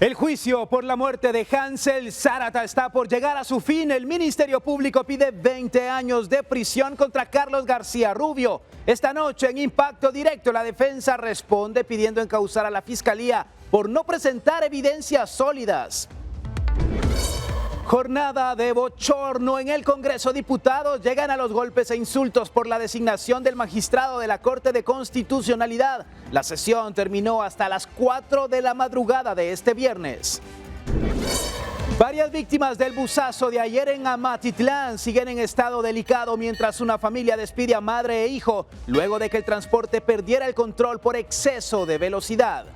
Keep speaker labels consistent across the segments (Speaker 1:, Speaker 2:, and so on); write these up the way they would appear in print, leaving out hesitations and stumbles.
Speaker 1: El juicio por la muerte de Hansel Zárata está por llegar a su fin. El Ministerio Público pide 20 años de prisión contra Carlos García Rubio. Esta noche en Impacto Directo la defensa responde pidiendo encauzar a la Fiscalía por no presentar evidencias sólidas. Jornada de bochorno en el Congreso de Diputados. Llegan a los golpes e insultos por la designación del magistrado de la Corte de Constitucionalidad. La sesión terminó hasta las 4 de la madrugada de este viernes. Varias víctimas del buzazo de ayer en Amatitlán siguen en estado delicado mientras una familia despide a madre e hijo luego de que el transporte perdiera el control por exceso de velocidad.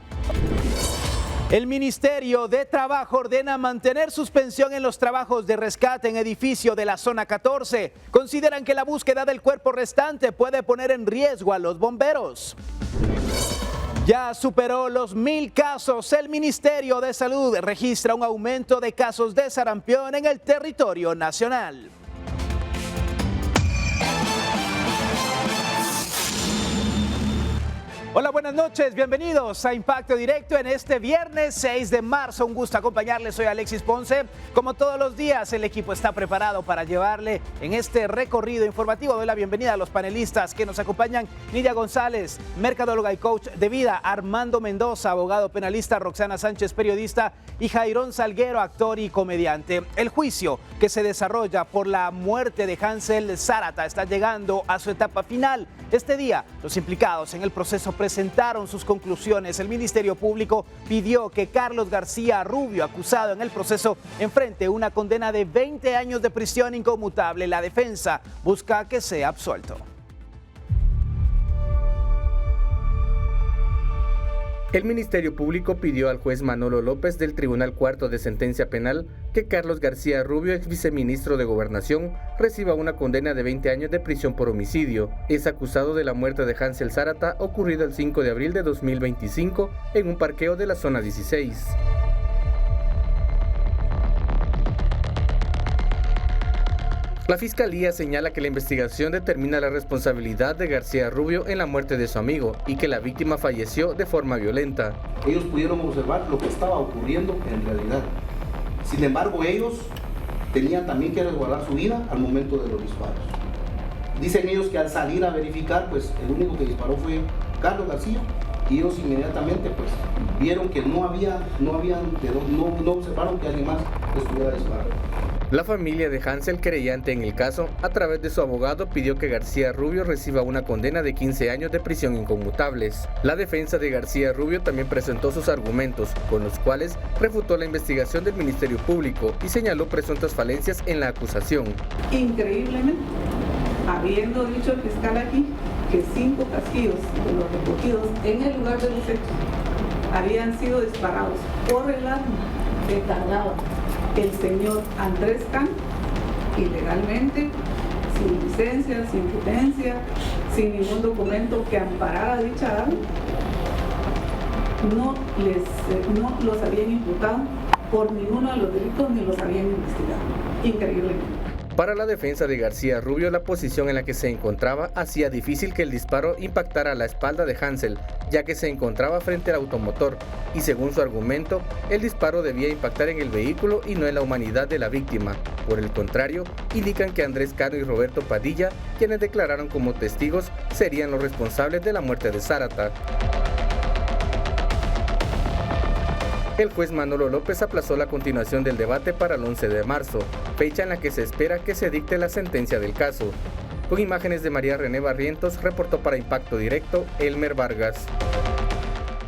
Speaker 1: El Ministerio de Trabajo ordena mantener suspensión en los trabajos de rescate en edificio de la zona 14. Consideran que la búsqueda del cuerpo restante puede poner en riesgo a los bomberos. Ya superó los 1000 casos. El Ministerio de Salud registra un aumento de casos de sarampión en el territorio nacional. Hola, buenas noches, bienvenidos a Impacto Directo en este viernes 6 de marzo. Un gusto acompañarles, soy Alexis Ponce. Como todos los días, el equipo está preparado para llevarle en este recorrido informativo. Doy la bienvenida a los panelistas que nos acompañan: Nidia González, mercadóloga y coach de vida; Armando Mendoza, abogado penalista; Roxana Sánchez, periodista; y Jairón Salguero, actor y comediante. El juicio que se desarrolla por la muerte de Hansel Zárata está llegando a su etapa final. Este día, los implicados en el proceso presentaron sus conclusiones. El Ministerio Público pidió que Carlos García Rubio, acusado en el proceso, enfrente una condena de 20 años de prisión inconmutable. La defensa busca que sea absuelto.
Speaker 2: El Ministerio Público pidió al juez Manolo López del Tribunal Cuarto de Sentencia Penal que Carlos García Rubio, ex viceministro de Gobernación, reciba una condena de 20 años de prisión por homicidio. Es acusado de la muerte de Hansel Zárata, ocurrida el 5 de abril de 2025 en un parqueo de la zona 16. La Fiscalía señala que la investigación determina la responsabilidad de García Rubio en la muerte de su amigo y que la víctima falleció de forma violenta.
Speaker 3: Ellos pudieron observar lo que estaba ocurriendo en realidad. Sin embargo, ellos tenían también que resguardar su vida al momento de los disparos. Dicen ellos que al salir a verificar, pues el único que disparó fue Carlos García, y ellos inmediatamente pues vieron que no observaron que alguien más estuviera disparando.
Speaker 2: La familia de Hansel, querellante en el caso, a través de su abogado pidió que García Rubio reciba una condena de 15 años de prisión inconmutables. La defensa de García Rubio también presentó sus argumentos, con los cuales refutó la investigación del Ministerio Público y señaló presuntas falencias en la acusación.
Speaker 4: Increíblemente, habiendo dicho el fiscal aquí que 5 casquillos de los recogidos en el lugar de los hechos habían sido disparados por el arma que cargaba el señor Andrés Can, ilegalmente, sin licencia, sin potencia, sin ningún documento que amparara dicha arma, no los habían imputado por ninguno de los delitos ni los habían investigado. Increíblemente.
Speaker 2: Para la defensa de García Rubio, la posición en la que se encontraba hacía difícil que el disparo impactara la espalda de Hansel, ya que se encontraba frente al automotor, y según su argumento, el disparo debía impactar en el vehículo y no en la humanidad de la víctima. Por el contrario, indican que Andrés Cano y Roberto Padilla, quienes declararon como testigos, serían los responsables de la muerte de Zárata. El juez Manolo López aplazó la continuación del debate para el 11 de marzo, fecha en la que se espera que se dicte la sentencia del caso. Con imágenes de María René Barrientos, reportó para Impacto Directo, Elmer Vargas.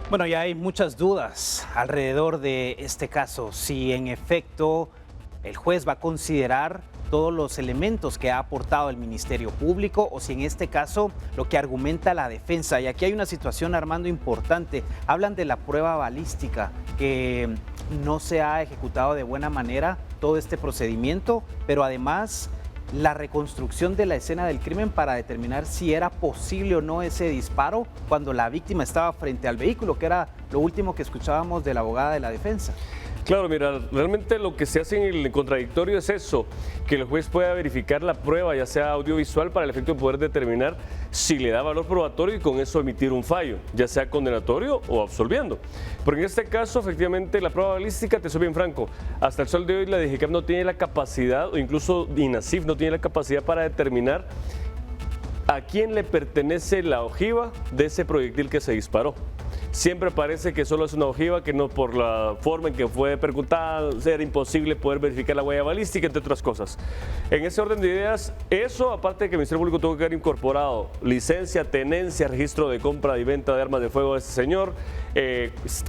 Speaker 1: Bueno, ya hay muchas dudas alrededor de este caso. Si en efecto el juez va a considerar todos los elementos que ha aportado el Ministerio Público o si en este caso lo que argumenta la defensa. Y aquí hay una situación, Armando, importante. Hablan de la prueba balística, que no se ha ejecutado de buena manera todo este procedimiento, pero además la reconstrucción de la escena del crimen para determinar si era posible o no ese disparo cuando la víctima estaba frente al vehículo, que era lo último que escuchábamos de la abogada de la defensa.
Speaker 5: Claro, mira, realmente lo que se hace en el contradictorio es eso, que el juez pueda verificar la prueba, ya sea audiovisual, para el efecto de poder determinar si le da valor probatorio y con eso emitir un fallo, ya sea condenatorio o absolviendo. Porque en este caso, efectivamente, la prueba balística, te soy bien franco, hasta el sol de hoy la DGCAP no tiene la capacidad, o incluso INASIF no tiene la capacidad para determinar a quién le pertenece la ojiva de ese proyectil que se disparó. Siempre parece que solo es una ojiva, que no, por la forma en que fue percutada, era imposible poder verificar la huella balística, entre otras cosas. En ese orden de ideas, eso, aparte de que el Ministerio Público tuvo que haber incorporado licencia, tenencia, registro de compra y venta de armas de fuego de ese señor,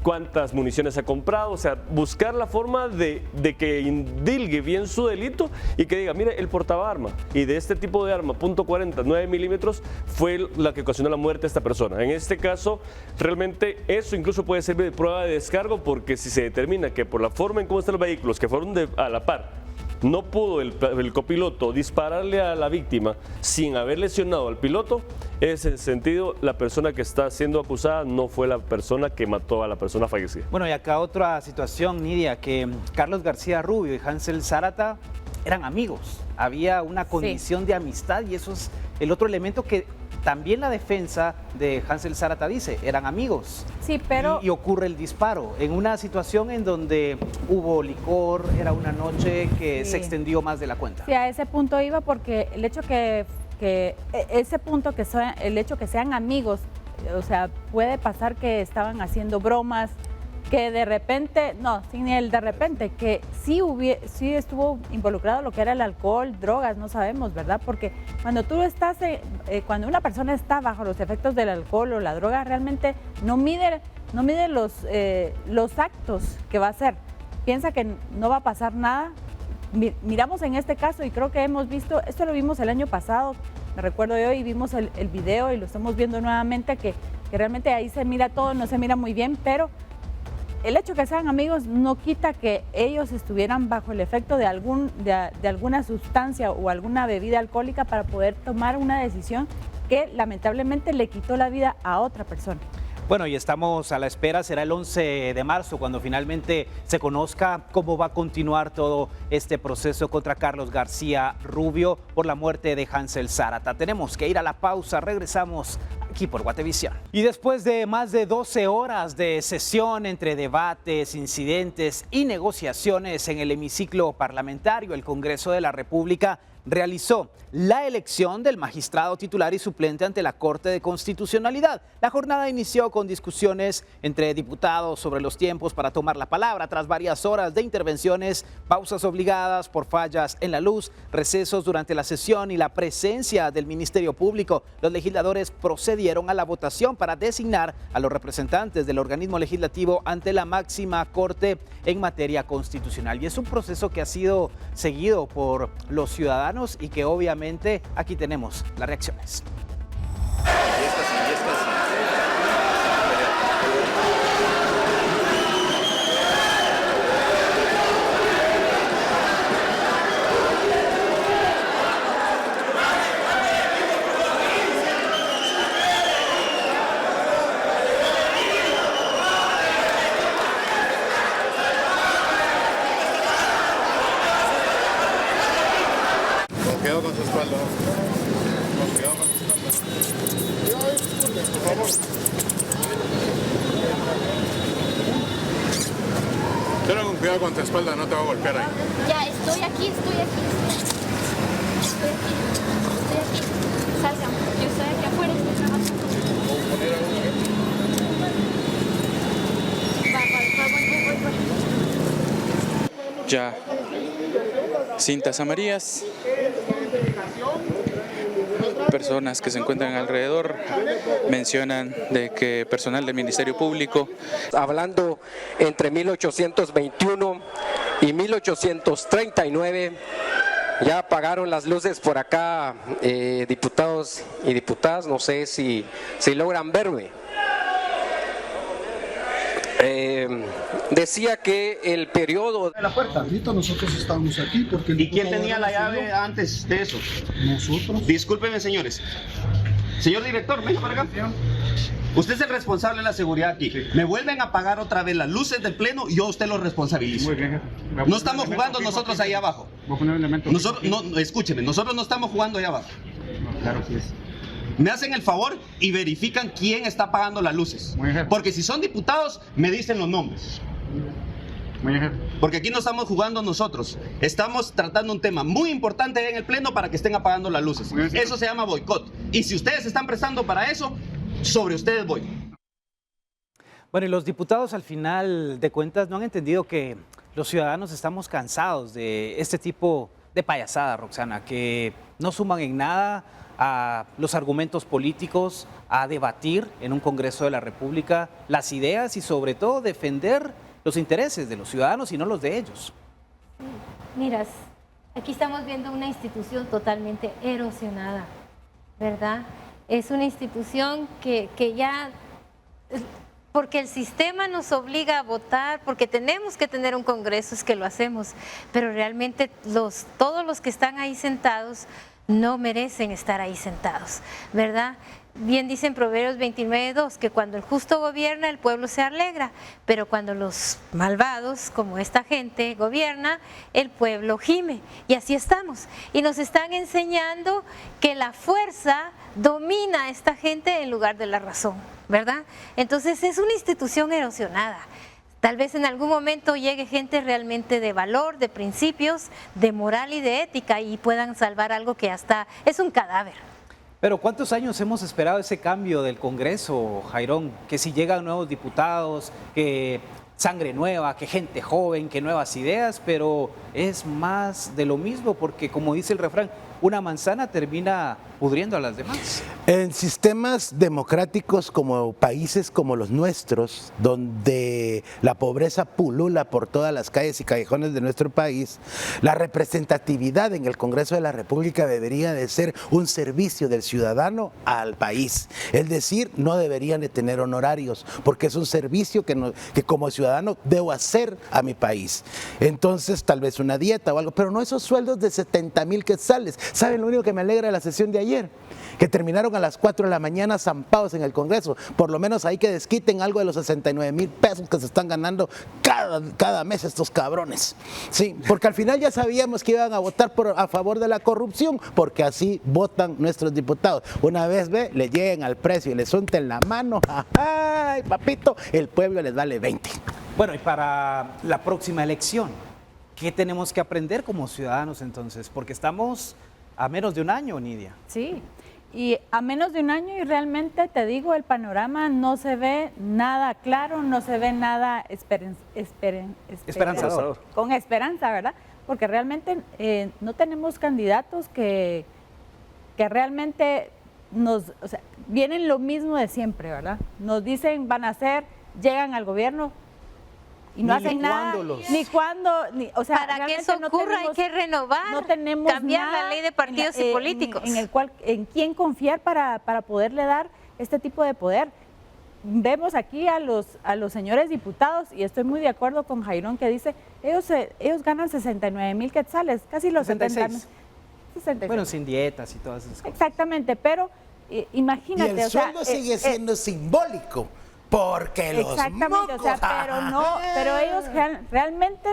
Speaker 5: cuántas municiones ha comprado, o sea, buscar la forma de que indilgue bien su delito y que diga, mire, él portaba arma y de este tipo de arma, .40, 9 milímetros, fue la que ocasionó la muerte de esta persona. En este caso, realmente eso incluso puede servir de prueba de descargo, porque si se determina que por la forma en cómo están los vehículos, que fueron a la par, no pudo el copiloto dispararle a la víctima sin haber lesionado al piloto, en ese sentido la persona que está siendo acusada no fue la persona que mató a la persona fallecida.
Speaker 1: Bueno, y acá otra situación, Nidia, que Carlos García Rubio y Hansel Zárata eran amigos. Había una condición de amistad y eso es el otro elemento que también la defensa de Hansel Zárata dice, eran amigos.
Speaker 6: Sí, pero...
Speaker 1: Y ocurre el disparo en una situación en donde hubo licor, era una noche que se extendió más de la cuenta.
Speaker 6: Sí, a ese punto iba porque el hecho el hecho que sean amigos, o sea, puede pasar que estaban haciendo bromas, que de repente, no, sin el de repente, que sí estuvo involucrado lo que era el alcohol, drogas, no sabemos, ¿verdad? Porque cuando tú estás, cuando una persona está bajo los efectos del alcohol o la droga, realmente no mide los actos que va a hacer. Piensa que no va a pasar nada. Miramos en este caso y creo que hemos visto, esto lo vimos el año pasado, me recuerdo yo, y vimos el video y lo estamos viendo nuevamente, que realmente ahí se mira todo, no se mira muy bien, pero el hecho que sean amigos no quita que ellos estuvieran bajo el efecto de alguna sustancia o alguna bebida alcohólica para poder tomar una decisión que lamentablemente le quitó la vida a otra persona.
Speaker 1: Bueno, y estamos a la espera, será el 11 de marzo cuando finalmente se conozca cómo va a continuar todo este proceso contra Carlos García Rubio por la muerte de Hansel Zárata. Tenemos que ir a la pausa, regresamos aquí por Guatevisión. Y después de más de 12 horas de sesión entre debates, incidentes y negociaciones en el hemiciclo parlamentario, el Congreso de la República realizó la elección del magistrado titular y suplente ante la Corte de Constitucionalidad. La jornada inició con discusiones entre diputados sobre los tiempos para tomar la palabra tras varias horas de intervenciones, pausas obligadas por fallas en la luz, recesos durante la sesión y la presencia del Ministerio Público. Los legisladores procedieron a la votación para designar a los representantes del organismo legislativo ante la máxima corte en materia constitucional. Y es un proceso que ha sido seguido por los ciudadanos y que obviamente aquí tenemos las reacciones.
Speaker 7: Cuidado con su espalda. Cuidado con su espalda. Por favor. Ten con cuidado con tu espalda, no te va a golpear ahí.
Speaker 8: Ya, estoy aquí. Salgan, yo estoy aquí afuera, estoy trabajando. Voy.
Speaker 9: Ya cintas amarillas, personas que se encuentran alrededor mencionan de que personal del Ministerio Público,
Speaker 10: hablando entre 1821 y 1839, ya apagaron las luces por acá, diputados y diputadas, no sé si logran verme. Decía que el periodo
Speaker 11: de la puerta. Ahorita nosotros estábamos aquí porque...
Speaker 12: ¿Y quién tenía la llave antes de eso?
Speaker 11: Nosotros.
Speaker 12: Discúlpenme, señores. Señor director, venga para acá. Usted es el responsable de la seguridad aquí. Me vuelven a apagar otra vez las luces del pleno y yo a usted lo responsabilizo. No estamos jugando nosotros ahí abajo. Nosotros, no, escúcheme, nosotros no estamos jugando ahí abajo.
Speaker 7: Claro que es.
Speaker 12: Me hacen el favor y verifican quién está apagando las luces. Porque si son diputados, me dicen los nombres. Porque aquí no estamos jugando nosotros. Estamos tratando un tema muy importante en el pleno para que estén apagando las luces. Eso se llama boicot. Y si ustedes se están prestando para eso, sobre ustedes voy.
Speaker 1: Bueno, y los diputados al final de cuentas no han entendido que los ciudadanos estamos cansados de este tipo de payasada, Roxana, que no suman en nada a los argumentos políticos, a debatir en un Congreso de la República las ideas y sobre todo defender los intereses de los ciudadanos y no los de ellos.
Speaker 13: Miras, aquí estamos viendo una institución totalmente erosionada, ¿verdad? Es una institución que ya, porque el sistema nos obliga a votar, porque tenemos que tener un Congreso, es que lo hacemos, pero realmente todos los que están ahí sentados no merecen estar ahí sentados, ¿verdad? Bien dicen Proverbios 29:2, que cuando el justo gobierna, el pueblo se alegra, pero cuando los malvados, como esta gente, gobierna, el pueblo gime. Y así estamos. Y nos están enseñando que la fuerza domina a esta gente en lugar de la razón, ¿verdad? Entonces es una institución erosionada. Tal vez en algún momento llegue gente realmente de valor, de principios, de moral y de ética y puedan salvar algo que hasta es un cadáver.
Speaker 1: Pero ¿cuántos años hemos esperado ese cambio del Congreso, Jairón? Que si llegan nuevos diputados, que sangre nueva, que gente joven, que nuevas ideas, pero es más de lo mismo porque, como dice el refrán, una manzana termina pudriendo a las demás.
Speaker 14: En sistemas democráticos como países como los nuestros, donde la pobreza pulula por todas las calles y callejones de nuestro país, la representatividad en el Congreso de la República debería de ser un servicio del ciudadano al país. Es decir, no deberían de tener honorarios, porque es un servicio que como ciudadano debo hacer a mi país. Entonces, tal vez una dieta o algo, pero no esos sueldos de 70,000 quetzales. ¿Saben lo único que me alegra de la sesión de ayer? Que terminaron a las 4 de la mañana zampados en el Congreso. Por lo menos ahí que desquiten algo de los 69,000 pesos que se están ganando cada mes estos cabrones. Sí, porque al final ya sabíamos que iban a votar a favor de la corrupción, porque así votan nuestros diputados. Una vez le lleguen al precio y les unten la mano, ¡ay, papito! El pueblo les vale 20.
Speaker 1: Bueno, y para la próxima elección, ¿qué tenemos que aprender como ciudadanos entonces? Porque estamos a menos de un año, Nidia.
Speaker 6: Sí, y a menos de un año y realmente te digo, el panorama no se ve nada claro, no se ve nada
Speaker 1: esperanzador.
Speaker 6: Con esperanza, ¿verdad? Porque realmente no tenemos candidatos que realmente vienen lo mismo de siempre, ¿verdad? Nos dicen van a hacer, llegan al gobierno y no hacen nada, ni cuándo, o sea,
Speaker 13: para que eso ocurra hay que renovar,
Speaker 6: no tenemos
Speaker 13: cambiar la ley de partidos y políticos.
Speaker 6: En quién confiar para poderle dar este tipo de poder. Vemos aquí a los señores diputados, y estoy muy de acuerdo con Jairón que dice, ellos ganan 69,000 quetzales, casi los
Speaker 1: 66.
Speaker 6: 66.
Speaker 1: Bueno, sin dietas y todas esas cosas.
Speaker 6: Exactamente, pero imagínate.
Speaker 14: Y el sueldo sigue siendo simbólico. Porque los
Speaker 6: exactamente,
Speaker 14: mocos,
Speaker 6: o sea, pero ellos realmente,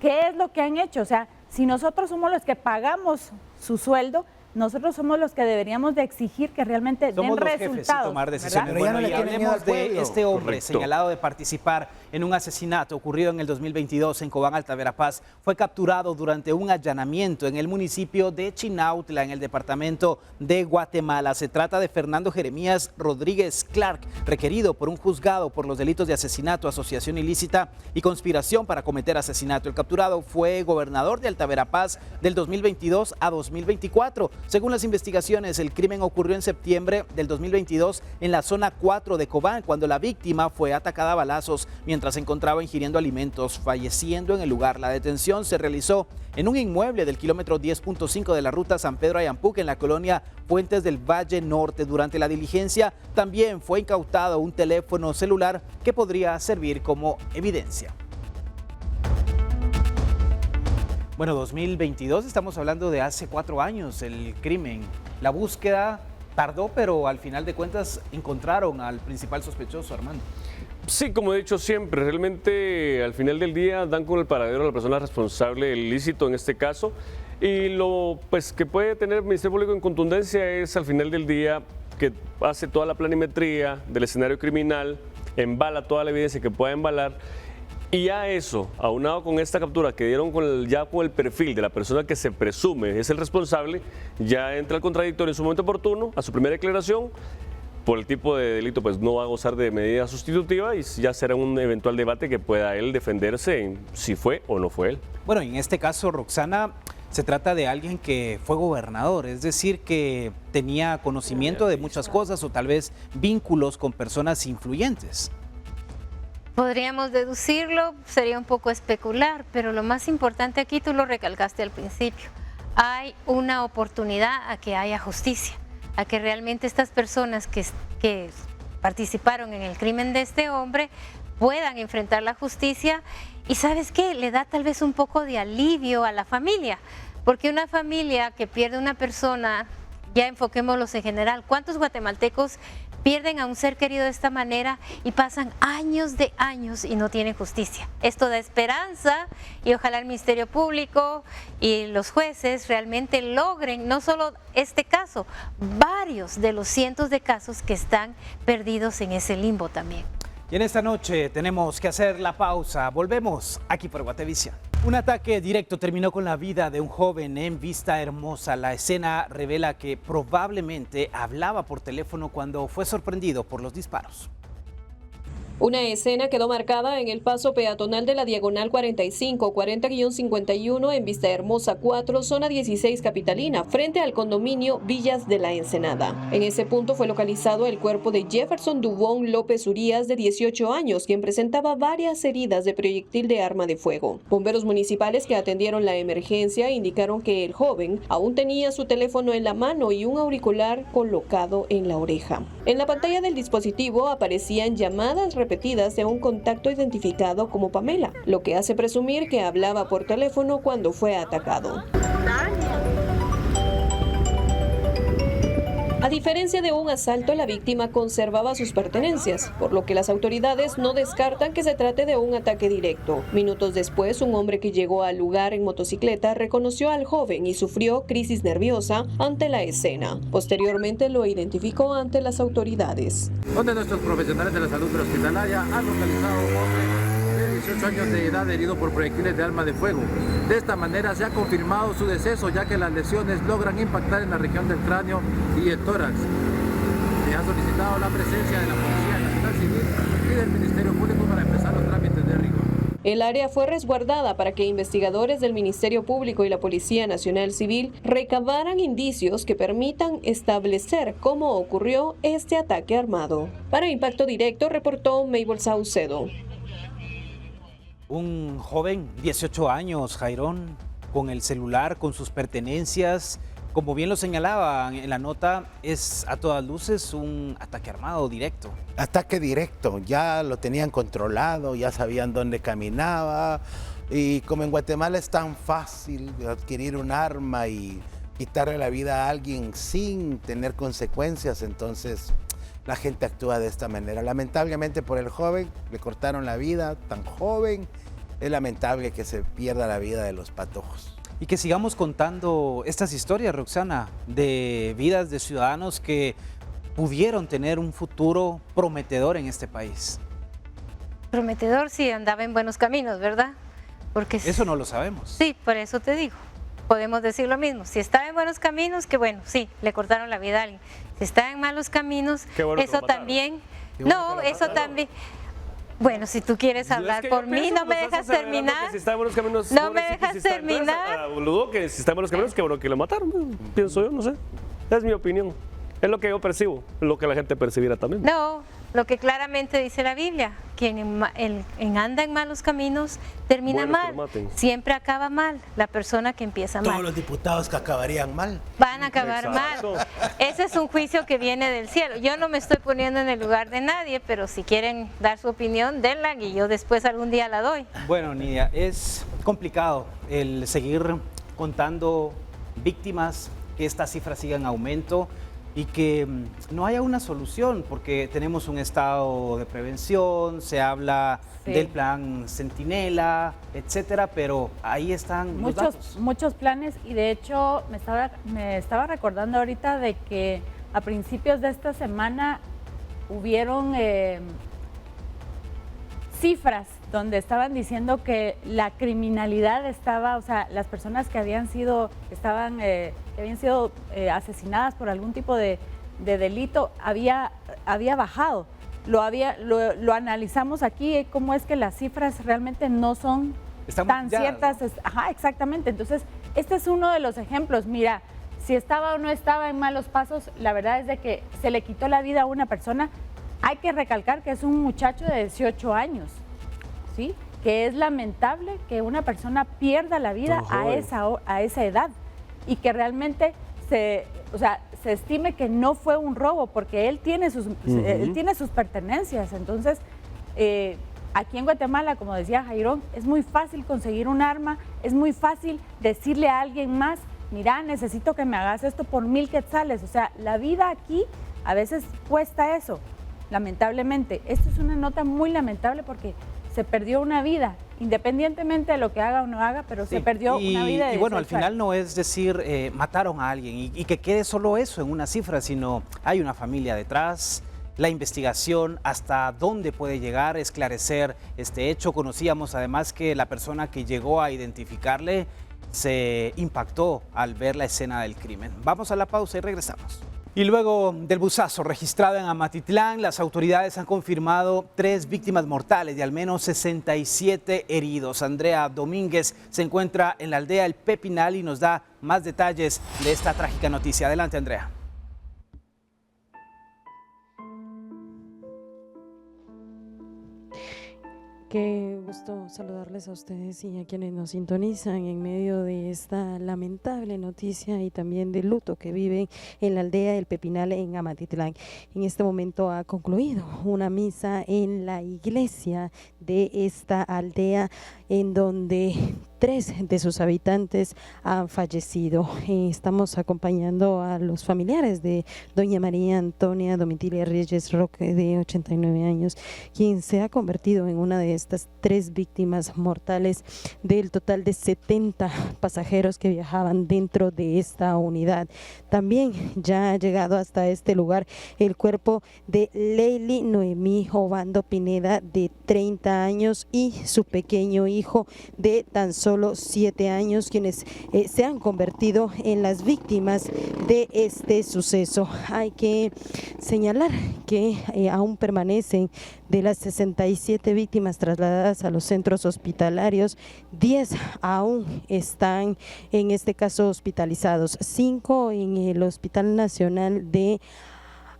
Speaker 6: ¿qué es lo que han hecho? O sea, si nosotros somos los que pagamos su sueldo, nosotros somos los que deberíamos de exigir que realmente den resultados. Somos los jefes y tomar decisiones.
Speaker 1: Bueno, y hablemos de este hombre señalado de participar en un asesinato ocurrido en el 2022 en Cobán, Alta Verapaz. Fue capturado durante un allanamiento en el municipio de Chinautla, en el departamento de Guatemala. Se trata de Fernando Jeremías Rodríguez Clark, requerido por un juzgado por los delitos de asesinato, asociación ilícita y conspiración para cometer asesinato. El capturado fue gobernador de Alta Verapaz del 2022 a 2024. Según las investigaciones, el crimen ocurrió en septiembre del 2022 en la zona 4 de Cobán, cuando la víctima fue atacada a balazos mientras se encontraba ingiriendo alimentos, falleciendo en el lugar. La detención se realizó en un inmueble del kilómetro 10.5 de la ruta San Pedro Ayampuc, en la colonia Puentes del Valle Norte. Durante la diligencia también fue incautado un teléfono celular que podría servir como evidencia. Bueno, 2022, estamos hablando de hace 4 años, el crimen, la búsqueda tardó, pero al final de cuentas encontraron al principal sospechoso, Armando.
Speaker 5: Sí, como he dicho siempre, realmente al final del día dan con el paradero a la persona responsable del ilícito en este caso, y lo pues que puede tener el Ministerio Público en contundencia es al final del día que hace toda la planimetría del escenario criminal, embala toda la evidencia que pueda embalar, y ya eso, aunado con esta captura que dieron ya con el perfil de la persona que se presume es el responsable, ya entra al contradictorio en su momento oportuno, a su primera declaración. Por el tipo de delito, pues no va a gozar de medida sustitutiva y ya será un eventual debate que pueda él defenderse en si fue o no fue él.
Speaker 1: Bueno, en este caso, Roxana, se trata de alguien que fue gobernador, es decir, que tenía conocimiento de muchas cosas o tal vez vínculos con personas influyentes.
Speaker 13: Podríamos deducirlo, sería un poco especular, pero lo más importante aquí, tú lo recalcaste al principio, hay una oportunidad a que haya justicia, a que realmente estas personas que participaron en el crimen de este hombre puedan enfrentar la justicia y ¿sabes qué? Le da tal vez un poco de alivio a la familia, porque una familia que pierde una persona, ya enfoquémoslos en general, ¿cuántos guatemaltecos pierden a un ser querido de esta manera y pasan años de años y no tienen justicia? Esto da esperanza y ojalá el Ministerio Público y los jueces realmente logren no solo este caso, varios de los cientos de casos que están perdidos en ese limbo también.
Speaker 1: Y en esta noche tenemos que hacer la pausa. Volvemos aquí por Guatevisión. Un ataque directo terminó con la vida de un joven en Vista Hermosa. La escena revela que probablemente hablaba por teléfono cuando fue sorprendido por los disparos.
Speaker 15: Una escena quedó marcada en el paso peatonal de la Diagonal 45, 40-51 en Vista Hermosa 4, zona 16 capitalina, frente al condominio Villas de la Ensenada. En ese punto fue localizado el cuerpo de Jefferson Dubón López Urías, de 18 años, quien presentaba varias heridas de proyectil de arma de fuego. Bomberos municipales que atendieron la emergencia indicaron que el joven aún tenía su teléfono en la mano y un auricular colocado en la oreja. En la pantalla del dispositivo aparecían llamadas repetidas de un contacto identificado como Pamela, lo que hace presumir que hablaba por teléfono cuando fue atacado. A diferencia de un asalto, la víctima conservaba sus pertenencias, por lo que las autoridades no descartan que se trate de un ataque directo. Minutos después, un hombre que llegó al lugar en motocicleta reconoció al joven y sufrió crisis nerviosa ante la escena. Posteriormente lo identificó ante las autoridades.
Speaker 16: Donde nuestros profesionales de la salud prehospitalaria han localizado a un hombre de 18 años de edad herido por proyectiles de arma de fuego. De esta manera se ha confirmado su deceso, ya que las lesiones logran impactar en la región del cráneo y el tórax. Se ha solicitado la presencia de la Policía Nacional Civil y del Ministerio Público para empezar los trámites de rigor.
Speaker 15: El área fue resguardada para que investigadores del Ministerio Público y la Policía Nacional Civil recabaran indicios que permitan establecer cómo ocurrió este ataque armado. Para Impacto Directo, reportó Mabel Saucedo.
Speaker 1: Un joven, 18 años, Jairón, con el celular, con sus pertenencias, como bien lo señalaba en la nota, es a todas luces un ataque armado directo.
Speaker 14: Ataque directo, ya lo tenían controlado, ya sabían dónde caminaba, y como en Guatemala es tan fácil adquirir un arma y quitarle la vida a alguien sin tener consecuencias, entonces la gente actúa de esta manera. Lamentablemente por el joven, le cortaron la vida, tan joven, es lamentable que se pierda la vida de los patojos.
Speaker 1: Y que sigamos contando estas historias, Roxana, de vidas de ciudadanos que pudieron tener un futuro prometedor en este país.
Speaker 13: Prometedor si andaba en buenos caminos, ¿verdad? Porque
Speaker 1: eso no lo sabemos.
Speaker 13: Sí, por eso te digo. Podemos decir lo mismo. Si estaba en buenos caminos, que bueno, sí, le cortaron la vida a alguien. Si estaba en malos caminos, bueno eso también. No, eso también. Bueno, si tú quieres hablar por mí, no me dejas terminar.
Speaker 5: Si está en buenos caminos,
Speaker 13: no me dejas terminar.
Speaker 5: Lo dudo que si está en buenos caminos, que bueno que lo mataron. Pienso yo, no sé. Es mi opinión. Es lo que yo percibo, lo que la gente percibirá también.
Speaker 13: No, lo que claramente dice la Biblia, quien anda en malos caminos termina mal, siempre acaba mal la persona que empieza mal.
Speaker 14: Todos los diputados que acabarían mal.
Speaker 13: Van a acabar mal. Ese es un juicio que viene del cielo. Yo no me estoy poniendo en el lugar de nadie, pero si quieren dar su opinión, denla y yo después algún día la doy.
Speaker 1: Bueno, Nidia, es complicado el seguir contando víctimas, que esta cifra siga en aumento. y que no haya una solución, porque tenemos un estado de prevención, se habla del plan Centinela, etcétera, pero ahí están los datos.
Speaker 6: Muchos planes, y de hecho me estaba recordando ahorita de que a principios de esta semana hubieron cifras donde estaban diciendo que la criminalidad estaba, o sea, las personas que habían sido asesinadas por algún tipo de delito había bajado. Lo analizamos aquí, cómo es que las cifras realmente no son tan ciertas. ¿No? Ajá, exactamente. Entonces, este es uno de los ejemplos. Mira, si estaba o no estaba en malos pasos, la verdad es de que se le quitó la vida a una persona. Hay que recalcar que es un muchacho de 18 años, ¿sí? Que es lamentable que una persona pierda la vida a esa edad y que realmente se estime que no fue un robo, porque él tiene sus pertenencias. Entonces, aquí en Guatemala, como decía Jairón, es muy fácil conseguir un arma, es muy fácil decirle a alguien más, mira, necesito que me hagas esto por 1000 quetzales. O sea, la vida aquí a veces cuesta eso, lamentablemente. Esto es una nota muy lamentable porque se perdió una vida, independientemente de lo que haga o no haga, pero se perdió una vida.
Speaker 1: Y bueno, al final no es decir mataron a alguien y que quede solo eso en una cifra, sino hay una familia detrás, la investigación, hasta dónde puede llegar, esclarecer este hecho. Conocíamos además que la persona que llegó a identificarle se impactó al ver la escena del crimen. Vamos a la pausa y regresamos. Y luego del buzazo registrado en Amatitlán, las autoridades han confirmado 3 víctimas mortales y al menos 67 heridos. Andrea Domínguez se encuentra en la aldea El Pepinal y nos da más detalles de esta trágica noticia. Adelante, Andrea.
Speaker 17: Qué gusto saludarles a ustedes y a quienes nos sintonizan en medio de esta lamentable noticia y también del luto que viven en la aldea El Pepinal en Amatitlán. En este momento ha concluido una misa en la iglesia de esta aldea en donde 3 de sus habitantes han fallecido. Estamos acompañando a los familiares de doña María Antonia Domitilia Reyes Roque, de 89 años, quien se ha convertido en una de estas 3 víctimas mortales del total de 70 pasajeros que viajaban dentro de esta unidad. También ya ha llegado hasta este lugar el cuerpo de Leili Noemí Obando Pineda, de 30 años, y su pequeño hijo de tan solo 7 años, quienes se han convertido en las víctimas de este suceso. Hay que señalar que aún permanecen de las 67 víctimas trasladadas a los centros hospitalarios, 10 aún están en este caso hospitalizados, 5 en el Hospital Nacional de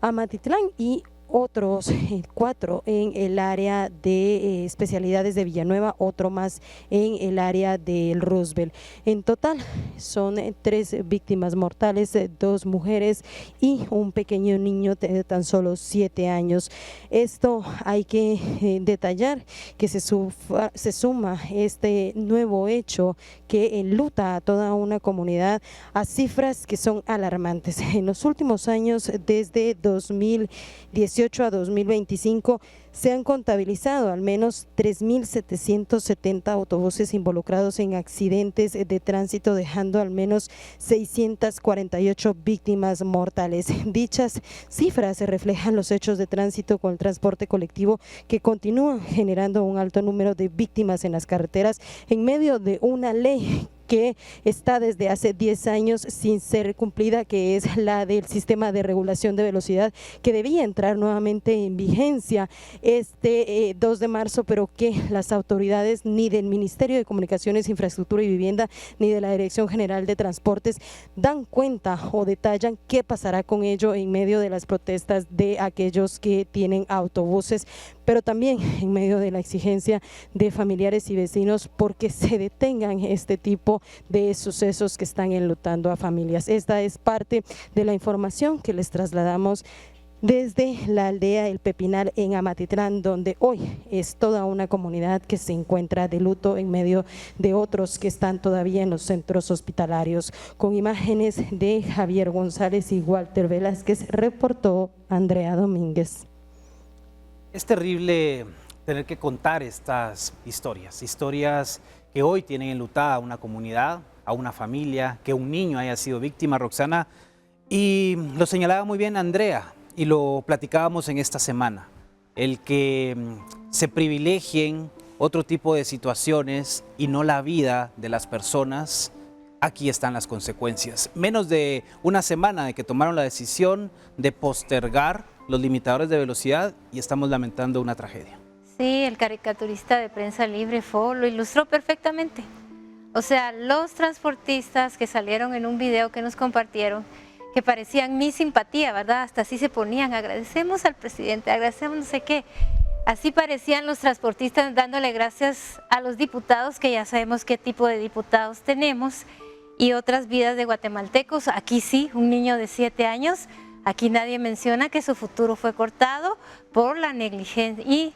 Speaker 17: Amatitlán y otros 4 en el área de especialidades de Villanueva, otro más en el área del Roosevelt. En total son 3 víctimas mortales, 2 mujeres y un pequeño niño de tan solo 7 años. Esto hay que detallar que se suma este nuevo hecho que enluta a toda una comunidad a cifras que son alarmantes. En los últimos años, desde 2018 a 2025, se han contabilizado al menos 3.770 autobuses involucrados en accidentes de tránsito, dejando al menos 648 víctimas mortales. Dichas cifras reflejan los hechos de tránsito con el transporte colectivo que continúan generando un alto número de víctimas en las carreteras en medio de una ley que está desde hace 10 años sin ser cumplida, que es la del sistema de regulación de velocidad, que debía entrar nuevamente en vigencia este 2 de marzo, pero que las autoridades ni del Ministerio de Comunicaciones, Infraestructura y Vivienda, ni de la Dirección General de Transportes dan cuenta o detallan qué pasará con ello en medio de las protestas de aquellos que tienen autobuses, pero también en medio de la exigencia de familiares y vecinos porque se detengan este tipo de sucesos que están enlutando a familias. Esta es parte de la información que les trasladamos desde la aldea El Pepinal en Amatitlán, donde hoy es toda una comunidad que se encuentra de luto en medio de otros que están todavía en los centros hospitalarios. Con imágenes de Javier González y Walter Velázquez, reportó Andrea Domínguez.
Speaker 1: Es terrible tener que contar estas historias que hoy tienen enlutada a una comunidad, a una familia, que un niño haya sido víctima, Roxana, y lo señalaba muy bien Andrea, y lo platicábamos en esta semana, el que se privilegien otro tipo de situaciones y no la vida de las personas. Aquí están las consecuencias. Menos de una semana de que tomaron la decisión de postergar los limitadores de velocidad y estamos lamentando una tragedia.
Speaker 13: Sí, el caricaturista de Prensa Libre lo ilustró perfectamente. O sea, los transportistas que salieron en un video que nos compartieron, que parecían mi simpatía, ¿verdad? Hasta así se ponían, agradecemos al presidente, agradecemos no sé qué. Así parecían los transportistas dándole gracias a los diputados, que ya sabemos qué tipo de diputados tenemos, y otras vidas de guatemaltecos. Aquí sí, un niño de 7 años, aquí nadie menciona que su futuro fue cortado por la negligencia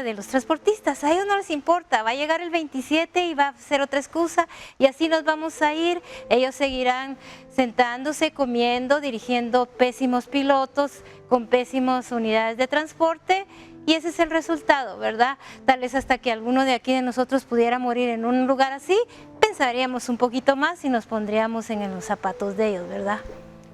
Speaker 13: de los transportistas. A ellos no les importa, va a llegar el 27 y va a ser otra excusa y así nos vamos a ir. Ellos seguirán sentándose, comiendo, dirigiendo pésimos pilotos con pésimas unidades de transporte y ese es el resultado, ¿verdad? Tal vez hasta que alguno de aquí de nosotros pudiera morir en un lugar así, pensaríamos un poquito más y nos pondríamos en los zapatos de ellos, ¿verdad?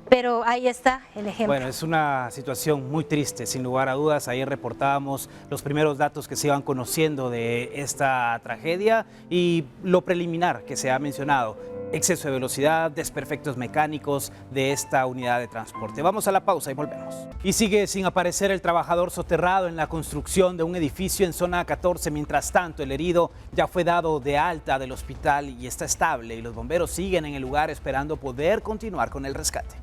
Speaker 13: Pero ahí está el ejemplo.
Speaker 1: Bueno, es una situación muy triste, sin lugar a dudas. Ayer reportábamos los primeros datos que se iban conociendo de esta tragedia y lo preliminar que se ha mencionado, exceso de velocidad, desperfectos mecánicos de esta unidad de transporte. Vamos a la pausa y volvemos. Y sigue sin aparecer el trabajador soterrado en la construcción de un edificio en zona 14. Mientras tanto, el herido ya fue dado de alta del hospital y está estable y los bomberos siguen en el lugar esperando poder continuar con el rescate.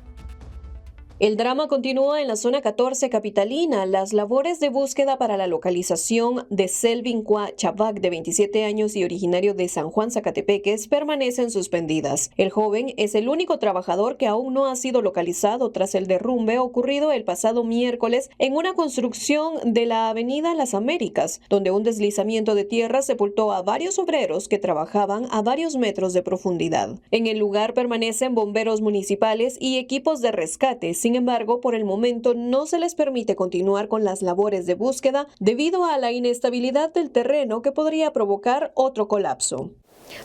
Speaker 15: El drama continúa en la zona 14 capitalina. Las labores de búsqueda para la localización de Selvin Cua Chavac, de 27 años y originario de San Juan, Zacatepeques, permanecen suspendidas. El joven es el único trabajador que aún no ha sido localizado tras el derrumbe ocurrido el pasado miércoles en una construcción de la avenida Las Américas, donde un deslizamiento de tierra sepultó a varios obreros que trabajaban a varios metros de profundidad. En el lugar permanecen bomberos municipales y equipos de rescate. Sin embargo, por el momento no se les permite continuar con las labores de búsqueda debido a la inestabilidad del terreno que podría provocar otro colapso.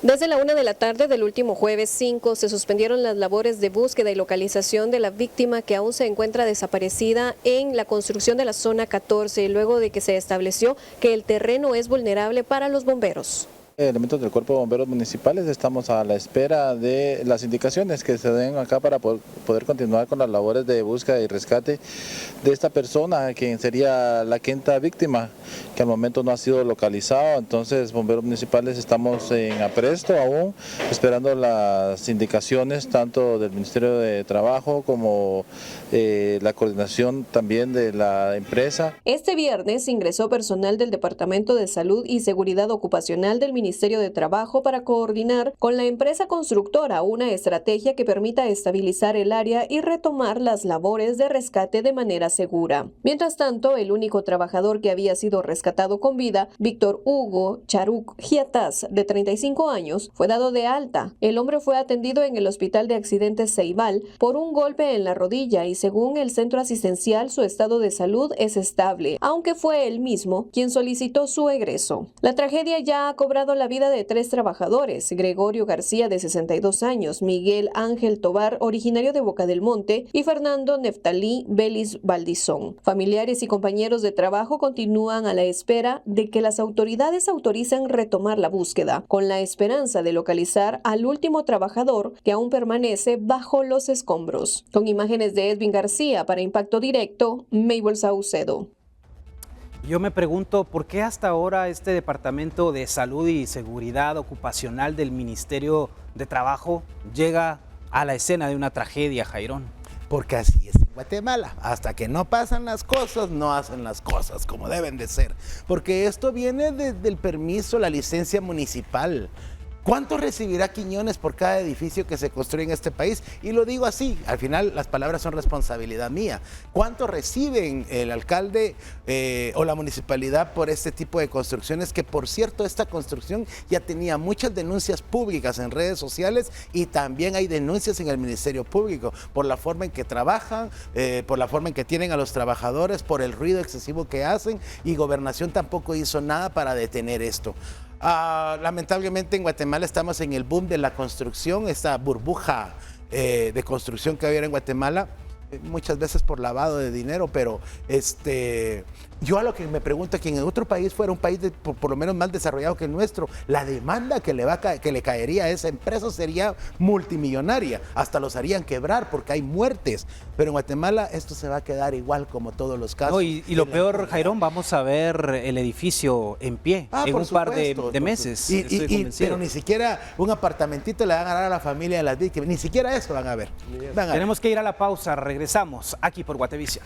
Speaker 15: Desde la 1 de la tarde del último jueves 5 se suspendieron las labores de búsqueda y localización de la víctima que aún se encuentra desaparecida en la construcción de la zona 14, luego de que se estableció que el terreno es vulnerable para los bomberos.
Speaker 18: Elementos del Cuerpo de Bomberos Municipales estamos a la espera de las indicaciones que se den acá para poder continuar con las labores de búsqueda y rescate de esta persona, quien sería la quinta víctima, que al momento no ha sido localizado. Entonces, Bomberos Municipales estamos en apresto aún, esperando las indicaciones tanto del Ministerio de Trabajo como la coordinación también de la empresa.
Speaker 15: Este viernes ingresó personal del Departamento de Salud y Seguridad Ocupacional del Ministerio de Trabajo para coordinar con la empresa constructora una estrategia que permita estabilizar el área y retomar las labores de rescate de manera segura. Mientras tanto, el único trabajador que había sido rescatado con vida, Víctor Hugo Charuc Giataz, de 35 años, fue dado de alta. El hombre fue atendido en el Hospital de Accidentes Ceibal por un golpe en la rodilla y según el centro asistencial su estado de salud es estable, aunque fue él mismo quien solicitó su egreso. La tragedia ya ha cobrado la vida de 3 trabajadores: Gregorio García, de 62 años, Miguel Ángel Tobar, originario de Boca del Monte, y Fernando Neftalí Vélez Valdizón. Familiares y compañeros de trabajo continúan a la espera de que las autoridades autoricen retomar la búsqueda, con la esperanza de localizar al último trabajador que aún permanece bajo los escombros. Con imágenes de Edwin García para Impacto Directo, Mabel Saucedo.
Speaker 1: Yo me pregunto por qué hasta ahora este Departamento de Salud y Seguridad Ocupacional del Ministerio de Trabajo llega a la escena de una tragedia, Jairón.
Speaker 14: Porque así es en Guatemala. Hasta que no pasan las cosas, no hacen las cosas como deben de ser. Porque esto viene desde el permiso, la licencia municipal. ¿Cuánto recibirá Quiñones por cada edificio que se construye en este país? Y lo digo así, al final las palabras son responsabilidad mía. ¿Cuánto reciben el alcalde o la municipalidad por este tipo de construcciones? Que por cierto, esta construcción ya tenía muchas denuncias públicas en redes sociales y también hay denuncias en el Ministerio Público por la forma en que trabajan, por la forma en que tienen a los trabajadores, por el ruido excesivo que hacen, y Gobernación tampoco hizo nada para detener esto. Lamentablemente en Guatemala estamos en el boom de la construcción, esta burbuja de construcción que había en Guatemala, muchas veces por lavado de dinero, pero yo a lo que me pregunto es que en otro país fuera un país por lo menos más desarrollado que el nuestro, la demanda que le caería a esa empresa sería multimillonaria, hasta los harían quebrar porque hay muertes, pero en Guatemala esto se va a quedar igual como todos los casos.
Speaker 1: No, y lo peor, Jairón, vamos a ver el edificio en pie en un par de meses.
Speaker 14: Pero ni siquiera un apartamentito le van a dar a la familia de las víctimas, ni siquiera eso van a ver.
Speaker 1: Tenemos que ir a la pausa, regresamos aquí por Guatevisión.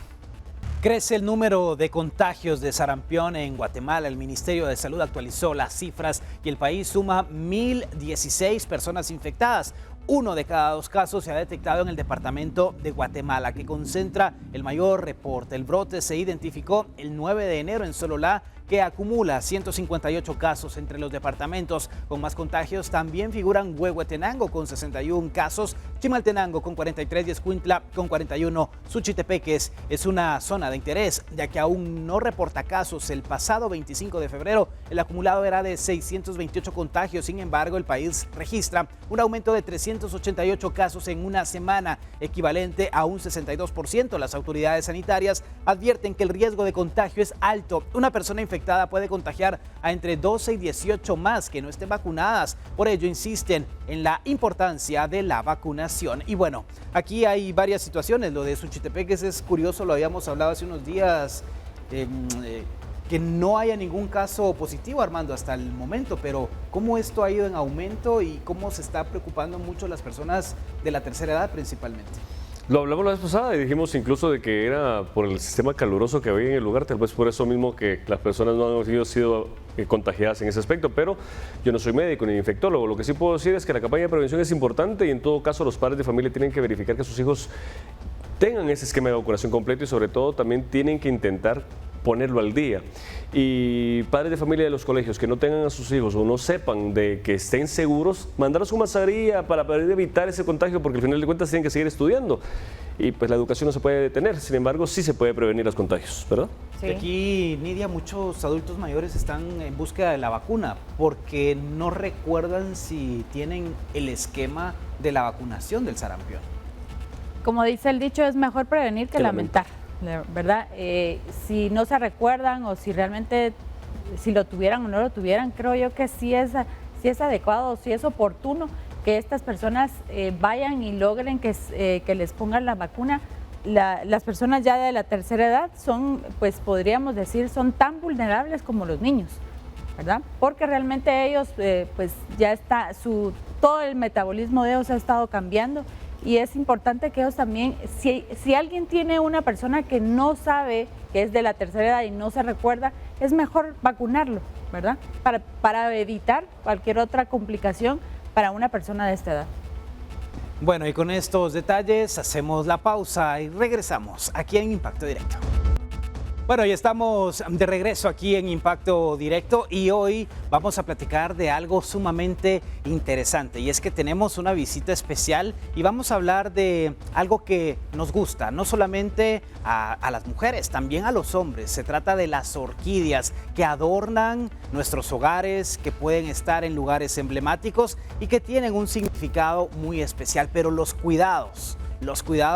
Speaker 1: Crece el número de contagios de sarampión en Guatemala. El Ministerio de Salud actualizó las cifras y el país suma 1.016 personas infectadas. 1 de cada 2 casos se ha detectado en el departamento de Guatemala, que concentra el mayor reporte. El brote se identificó el 9 de enero en Sololá, que acumula 158 casos entre los departamentos. Con más contagios también figuran Huehuetenango con 61 casos, Chimaltenango con 43 y Escuintla con 41. Suchitepeques es una zona de interés, ya que aún no reporta casos. El pasado 25 de febrero el acumulado era de 628 contagios. Sin embargo, el país registra un aumento de 388 casos en una semana, equivalente a un 62%. Las autoridades sanitarias advierten que el riesgo de contagio es alto. Una persona infectada puede contagiar a entre 12 y 18 más que no estén vacunadas. Por ello insisten en la importancia de la vacunación. Y bueno, aquí hay varias situaciones. Lo de Suchitepeques es curioso, lo habíamos hablado hace unos días, que no haya ningún caso positivo, Armando, hasta el momento, pero cómo esto ha ido en aumento y cómo se está preocupando mucho las personas de la tercera edad principalmente.
Speaker 5: Lo hablamos la vez pasada y dijimos incluso de que era por el sistema caluroso que había en el lugar, tal vez por eso mismo que las personas no han sido contagiadas en ese aspecto, pero yo no soy médico ni infectólogo. Lo que sí puedo decir es que la campaña de prevención es importante y en todo caso los padres de familia tienen que verificar que sus hijos tengan ese esquema de vacunación completo y sobre todo también tienen que intentar ponerlo al día. Y padres de familia de los colegios que no tengan a sus hijos o no sepan de que estén seguros, mandarlos con mascarilla para poder evitar ese contagio, porque al final de cuentas tienen que seguir estudiando y pues la educación no se puede detener. Sin embargo, sí se puede prevenir los contagios, ¿verdad?
Speaker 1: Sí. Aquí, Nidia, muchos adultos mayores están en búsqueda de la vacuna porque no recuerdan si tienen el esquema de la vacunación del sarampión.
Speaker 6: Como dice el dicho, es mejor prevenir que lamentar, ¿verdad? Si no se recuerdan o si realmente, si lo tuvieran o no lo tuvieran, creo yo que sí es adecuado, sí es oportuno que estas personas vayan y logren que les pongan la vacuna. Las personas ya de la tercera edad son, pues podríamos decir, son tan vulnerables como los niños, ¿verdad? Porque realmente ellos, pues ya está, todo el metabolismo de ellos ha estado cambiando. Y es importante que ellos también, si alguien tiene una persona que no sabe que es de la tercera edad y no se recuerda, es mejor vacunarlo, ¿verdad? Para evitar cualquier otra complicación para una persona de esta edad.
Speaker 1: Bueno, y con estos detalles hacemos la pausa y regresamos aquí en Impacto Directo. Bueno, ya estamos de regreso aquí en Impacto Directo y hoy vamos a platicar de algo sumamente interesante y es que tenemos una visita especial y vamos a hablar de algo que nos gusta, no solamente a las mujeres, también a los hombres. Se trata de las orquídeas que adornan nuestros hogares, que pueden estar en lugares emblemáticos y que tienen un significado muy especial, pero los cuidados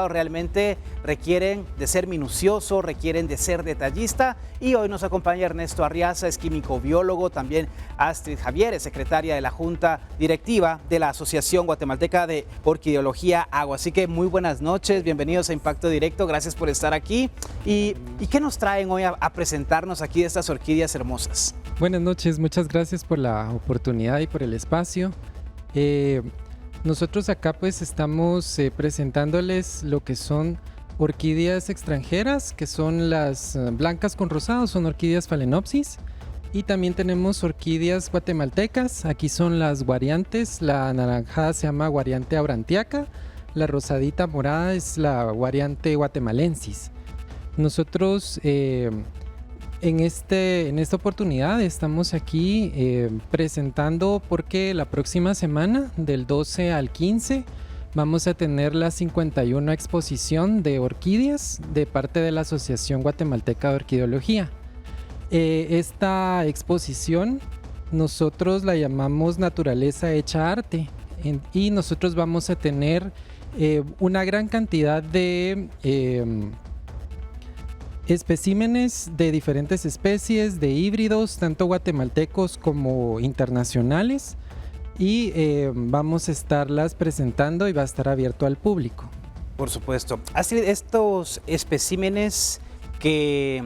Speaker 1: realmente requieren de ser minucioso, requieren de ser detallista y hoy nos acompaña Ernesto Arriaza, es químico biólogo, también Astrid Javier, es secretaria de la Junta Directiva de la Asociación Guatemalteca de Orquideología Agua. Así que muy buenas noches, bienvenidos a Impacto Directo, gracias por estar aquí. ¿Y qué nos traen hoy a presentarnos aquí de estas orquídeas hermosas?
Speaker 19: Buenas noches, muchas gracias por la oportunidad y por el espacio. Nosotros acá pues estamos presentándoles lo que son orquídeas extranjeras, que son las blancas con rosado, son orquídeas Phalaenopsis. Y también tenemos orquídeas guatemaltecas. Aquí son las guariantes. La anaranjada se llama guariante aurantiaca. La rosadita morada es la guariante guatemalensis. Nosotros en esta oportunidad estamos aquí presentando porque la próxima semana, del 12 al 15, vamos a tener la 51 exposición de orquídeas de parte de la Asociación Guatemalteca de Orquideología. Esta exposición nosotros la llamamos Naturaleza Hecha Arte y nosotros vamos a tener una gran cantidad de especímenes de diferentes especies, de híbridos, tanto guatemaltecos como internacionales, y vamos a estarlas presentando y va a estar abierto al público.
Speaker 1: Por supuesto. Astrid, estos especímenes que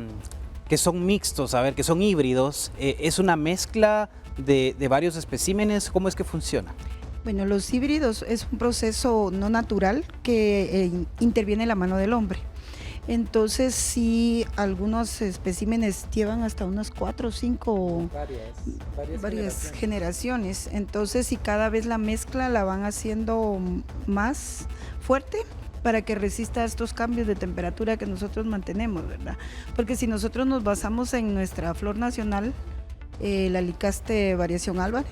Speaker 1: son mixtos, que son híbridos, ¿es una mezcla de varios especímenes? ¿Cómo es que funciona?
Speaker 20: Bueno, los híbridos es un proceso no natural que interviene la mano del hombre. Entonces, sí, algunos especímenes llevan hasta unas 4 o 5 varias generaciones. Entonces, si cada vez la mezcla la van haciendo más fuerte para que resista estos cambios de temperatura que nosotros mantenemos, ¿verdad? Porque si nosotros nos basamos en nuestra flor nacional, la Licaste variación Álvarez,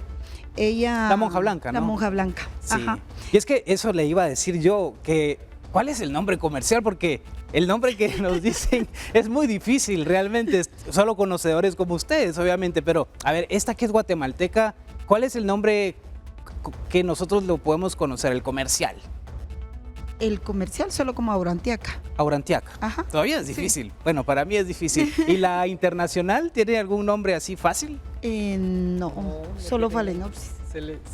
Speaker 20: ella...
Speaker 1: La monja blanca, ¿no?
Speaker 20: La monja blanca,
Speaker 1: sí.
Speaker 20: Ajá.
Speaker 1: Y es que eso le iba a decir yo, que ¿cuál es el nombre comercial? Porque el nombre que nos dicen es muy difícil, realmente, solo conocedores como ustedes, obviamente, pero a ver, esta que es guatemalteca, ¿cuál es el nombre que nosotros lo podemos conocer, el comercial?
Speaker 20: El comercial solo como aurantiaca.
Speaker 1: Aurantiaca.
Speaker 20: Ajá.
Speaker 1: Todavía es difícil.
Speaker 20: Sí.
Speaker 1: Bueno, para mí es difícil. ¿Y la internacional tiene algún nombre así fácil?
Speaker 20: No, solo Phalaenopsis.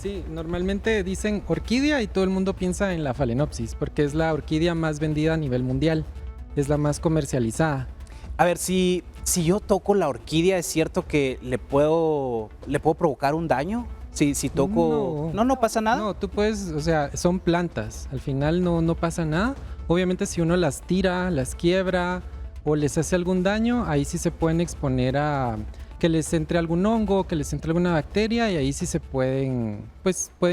Speaker 19: Sí, normalmente dicen orquídea y todo el mundo piensa en la Phalaenopsis porque es la orquídea más vendida a nivel mundial, es la más comercializada.
Speaker 1: A ver, si yo toco la orquídea, ¿es cierto que le puedo provocar un daño? Si toco... ¿No pasa nada?
Speaker 19: No, tú puedes, o sea, son plantas, al final no pasa nada. Obviamente si uno las tira, las quiebra o les hace algún daño, ahí sí se pueden exponer a que les entre algún hongo, que les entre alguna bacteria y ahí sí se pueden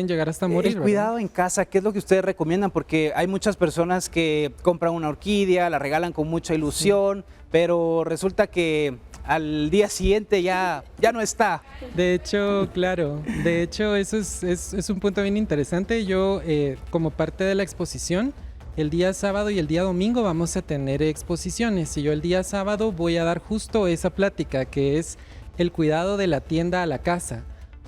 Speaker 19: llegar hasta morir.
Speaker 1: El cuidado en casa, ¿qué es lo que ustedes recomiendan? Porque hay muchas personas que compran una orquídea, la regalan con mucha ilusión, pero resulta que al día siguiente ya no está.
Speaker 19: De hecho, claro, eso es un punto bien interesante. Yo, como parte de la exposición, el día sábado y el día domingo vamos a tener exposiciones y yo el día sábado voy a dar justo esa plática que es el cuidado de la tienda a la casa,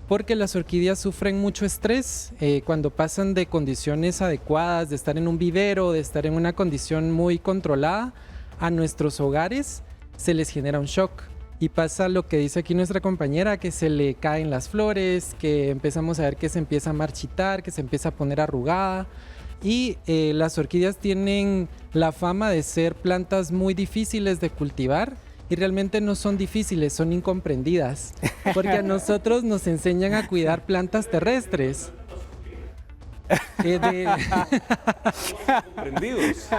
Speaker 19: porque las orquídeas sufren mucho estrés cuando pasan de condiciones adecuadas, de estar en un vivero, de estar en una condición muy controlada, a nuestros hogares se les genera un shock. Y pasa lo que dice aquí nuestra compañera, que se le caen las flores, que empezamos a ver que se empieza a marchitar, que se empieza a poner arrugada. Y las orquídeas tienen la fama de ser plantas muy difíciles de cultivar y realmente no son difíciles, son incomprendidas. Porque a nosotros nos enseñan a cuidar plantas terrestres.
Speaker 5: Comprendidos.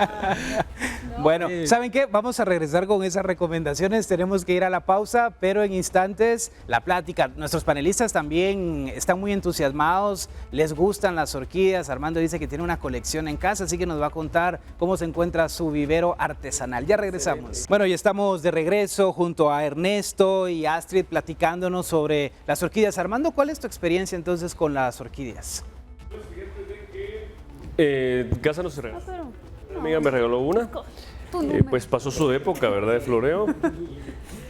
Speaker 1: Bueno, ¿saben qué? Vamos a regresar con esas recomendaciones. Tenemos que ir a la pausa, pero en instantes la plática. Nuestros panelistas también están muy entusiasmados, les gustan las orquídeas. Armando dice que tiene una colección en casa, así que nos va a contar cómo se encuentra su vivero artesanal. Ya regresamos. Excelente. Bueno, ya estamos de regreso junto a Ernesto y Astrid platicándonos sobre las orquídeas. Armando, ¿cuál es tu experiencia entonces con las orquídeas?
Speaker 5: Casa no se regaló. Una amiga me regaló una. Pues pasó su época, ¿verdad? De floreo.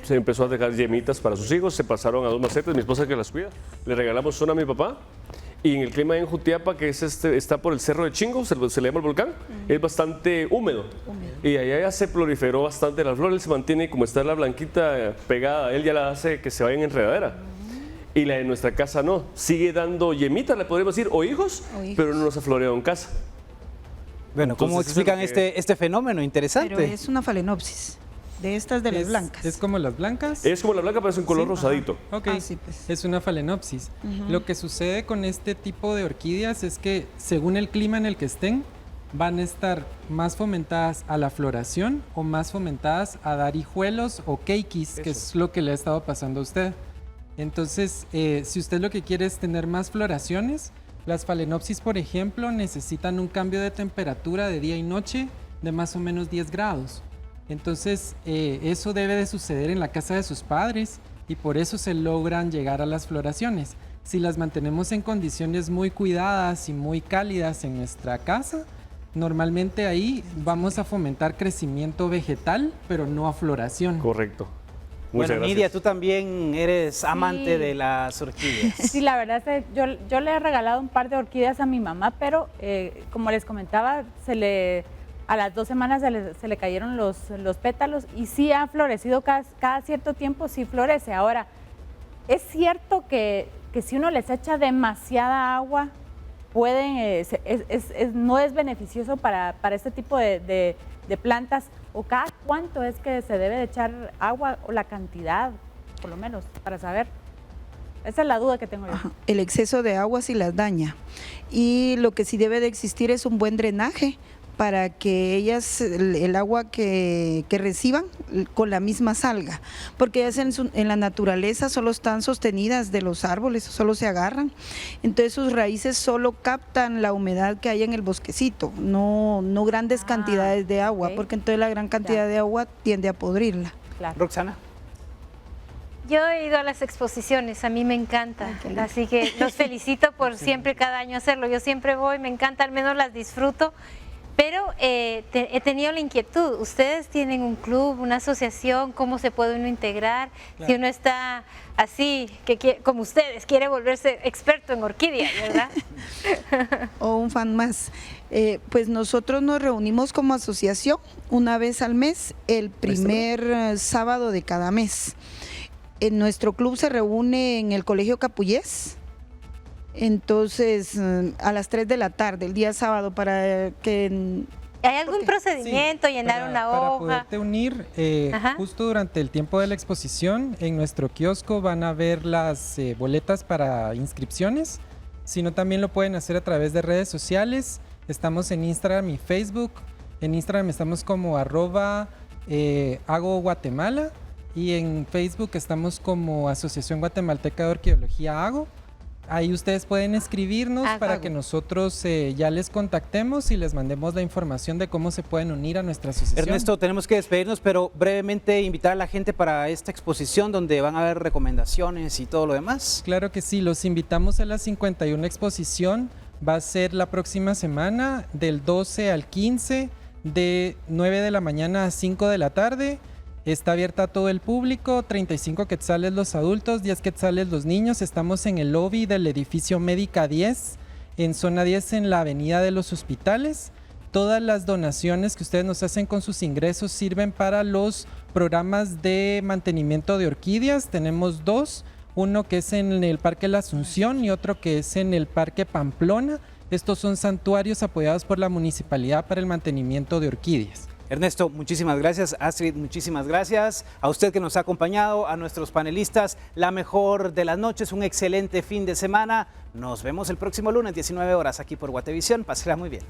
Speaker 5: Se empezó a dejar yemitas para sus hijos. Se pasaron a 2 macetas. Mi esposa que las cuida. Le regalamos una a mi papá. Y en el clima en Jutiapa, que es está por el Cerro de Chingo, se le llama el volcán, es bastante húmedo. Y allá ya se proliferó bastante la flor. Él se mantiene como está la blanquita pegada. Él ya la hace que se vaya en enredadera. Y la de nuestra casa no, sigue dando yemitas, le podríamos decir, o hijos, pero no nos ha floreado en casa.
Speaker 1: Bueno, ¿cómo explican este fenómeno interesante?
Speaker 20: Pero es una Phalaenopsis, de estas de las blancas.
Speaker 19: ¿Es como las blancas?
Speaker 5: Es como la blanca, pero es un color rosadito.
Speaker 19: Ok,
Speaker 20: sí, pues.
Speaker 19: Es una Phalaenopsis. Lo que sucede con este tipo de orquídeas es que según el clima en el que estén, van a estar más fomentadas a la floración o más fomentadas a dar hijuelos o keikis, que es lo que le ha estado pasando a usted. Entonces, si usted lo que quiere es tener más floraciones, las Phalaenopsis, por ejemplo, necesitan un cambio de temperatura de día y noche de más o menos 10 grados. Entonces, eso debe de suceder en la casa de sus padres y por eso se logran llegar a las floraciones. Si las mantenemos en condiciones muy cuidadas y muy cálidas en nuestra casa, normalmente ahí vamos a fomentar crecimiento vegetal, pero no a floración.
Speaker 5: Correcto.
Speaker 1: Bueno, Nidia, tú también eres amante de las orquídeas.
Speaker 6: Sí, la verdad es que yo le he regalado un par de orquídeas a mi mamá, pero como les comentaba, a las 2 semanas se le cayeron los pétalos y sí ha florecido cada cierto tiempo, sí florece. Ahora, es cierto que si uno les echa demasiada agua, no es beneficioso para este tipo de plantas. ¿O cada cuánto es que se debe de echar agua o la cantidad, por lo menos, para saber? Esa es la duda que tengo yo.
Speaker 20: El exceso de agua sí las daña. Y lo que sí debe de existir es un buen drenaje para que ellas, el agua que reciban con la misma salga, porque ellas en la naturaleza solo están sostenidas de los árboles, solo se agarran, entonces sus raíces solo captan la humedad que hay en el bosquecito, no grandes cantidades de agua, porque entonces la gran cantidad de agua tiende a podrirla.
Speaker 1: Claro. Roxana.
Speaker 13: Yo he ido a las exposiciones, a mí me encanta, así que los felicito por siempre, cada año hacerlo, yo siempre voy, me encanta, al menos las disfruto. Pero he tenido la inquietud, ustedes tienen un club, una asociación, ¿cómo se puede uno integrar? Claro. Si uno está así, como ustedes, quiere volverse experto en orquídeas, ¿verdad?
Speaker 20: O un fan más. Pues nosotros nos reunimos como asociación una vez al mes, el primer sábado de cada mes. Nuestro club se reúne en el Colegio Capullés. Entonces, a las 3 de la tarde, el día sábado, para que...
Speaker 13: ¿Hay algún procedimiento, llenar una hoja?
Speaker 19: Para poderte unir, justo durante el tiempo de la exposición, en nuestro kiosco van a ver las boletas para inscripciones, sino también lo pueden hacer a través de redes sociales. Estamos en Instagram y Facebook. En Instagram estamos como @AGO-Guatemala y en Facebook estamos como Asociación Guatemalteca de Orquidología AGO. Ahí ustedes pueden escribirnos para que nosotros ya les contactemos y les mandemos la información de cómo se pueden unir a nuestra asociación.
Speaker 1: Ernesto, tenemos que despedirnos, pero brevemente invitar a la gente para esta exposición donde van a haber recomendaciones y todo lo demás.
Speaker 19: Claro que sí, los invitamos a la 51 exposición. Va a ser la próxima semana, del 12 al 15, de 9 de la mañana a 5 de la tarde. Está abierta a todo el público, 35 quetzales los adultos, 10 quetzales los niños. Estamos en el lobby del edificio Médica 10, en zona 10 en la avenida de los Hospitales. Todas las donaciones que ustedes nos hacen con sus ingresos sirven para los programas de mantenimiento de orquídeas. Tenemos 2, uno que es en el Parque La Asunción y otro que es en el Parque Pamplona. Estos son santuarios apoyados por la municipalidad para el mantenimiento de orquídeas.
Speaker 1: Ernesto, muchísimas gracias. Astrid, muchísimas gracias. A usted que nos ha acompañado, a nuestros panelistas, la mejor de las noches, un excelente fin de semana. Nos vemos el próximo lunes, 19 horas, aquí por Guatevisión. Pásenla muy bien.